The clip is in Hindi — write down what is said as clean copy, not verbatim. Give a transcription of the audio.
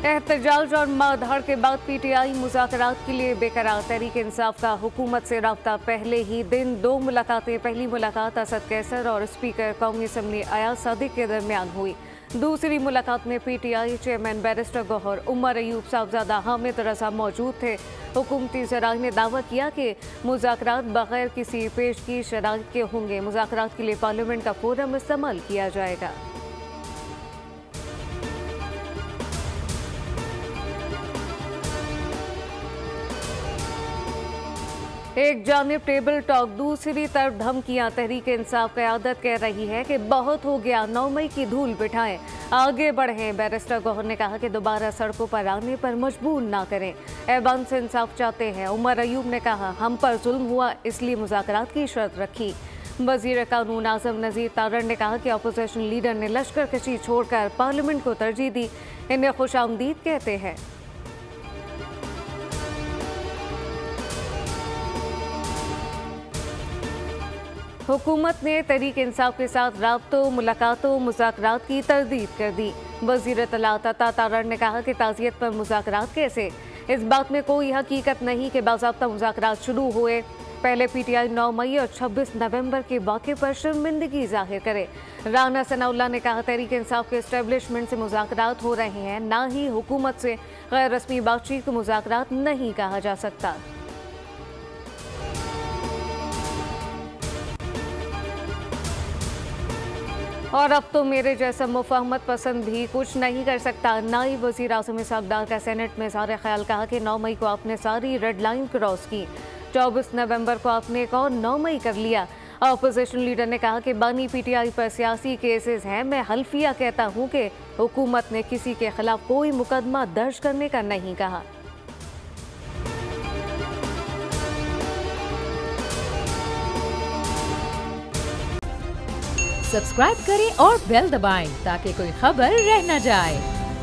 एहतजाज और मारधाड़ के बाद पीटीआई मुज़ाकरात के लिए बेकरार। तहरीक इंसाफ का हुकूमत से राब्ता पहले ही दिन 2 मुलाकातें। पहली मुलाकात असद कैसर और स्पीकर कौमी असम्बली अयाज सादिक के दरमियान हुई। दूसरी मुलाकात में PTI chairman barrister Gohar, Umar Ayub, Sahibzada Hamid Raza मौजूद थे। हुकूमती ज़राए ने दावा किया कि मुज़ाकरात बगैर किसी पेशगी शराइत के होंगे। मुज़ाकरात के लिए पार्लियामेंट का फोरम इस्तेमाल किया जाएगा। एक जानिब टेबल टॉक, दूसरी तरफ धमकियां। तहरीक इंसाफ क़यादत कह रही है कि बहुत हो गया, 9 मई की धूल बिठाएं, आगे बढ़ें। बैरिस्टर गौहर ने कहा कि दोबारा सड़कों पर आने पर मजबूर ना करें, ऐवान से इंसाफ चाहते हैं। उमर अयूब ने कहा हम पर जुल्म हुआ, इसलिए मुज़ाकरात की शर्त रखी। वज़ीर कानून आज़म नज़ीर तारड़ ने कहा कि अपोजिशन लीडर ने लश्कर कशी छोड़कर पार्लियामेंट को तरजीह दी, इन्हें खुशामदीद कहते हैं। हुकूमत ने तहरीक इंसाफ के साथ राब्तों, मुलाकातों, मुज़ाकरात की तरदीद कर दी। वज़ीर इत्तलात अता तारड़ ने कहा कि ताज़ियत पर मुज़ाकरात कैसे, इस बात में कोई हकीकत नहीं कि बाज़ाब्ता मुज़ाकरात शुरू हुए। पहले पीटीआई 9 मई और 26 नवंबर के वाक़े पर शर्मिंदगी जाहिर करे। राना सनाउल्लाह ने कहा तहरीक इंसाफ के एस्टेब्लिशमेंट से मुज़ाकरात हो रहे हैं, ना ही हुकूमत से। गैर रस्मी बातचीत को मुज़ाकरात नहीं कहा जा सकता। और अब तो मेरे जैसा मुफाहमत पसंद भी कुछ नहीं कर सकता। नायब वज़ीर आज़म इसहाक़ डार का सेनेट में इज़हार ख्याल। कहा कि 9 मई को आपने सारी रेड लाइन क्रॉस की, 24 नवंबर को आपने एक और 9 मई कर लिया। अपोजिशन लीडर ने कहा कि बानी पीटीआई पर सियासी केसेस हैं। मैं हल्फिया कहता हूँ कि हुकूमत ने किसी के खिलाफ कोई मुकदमा दर्ज करने का नहीं कहा। सब्सक्राइब करें और बेल दबाएं ताकि कोई खबर रह न जाए।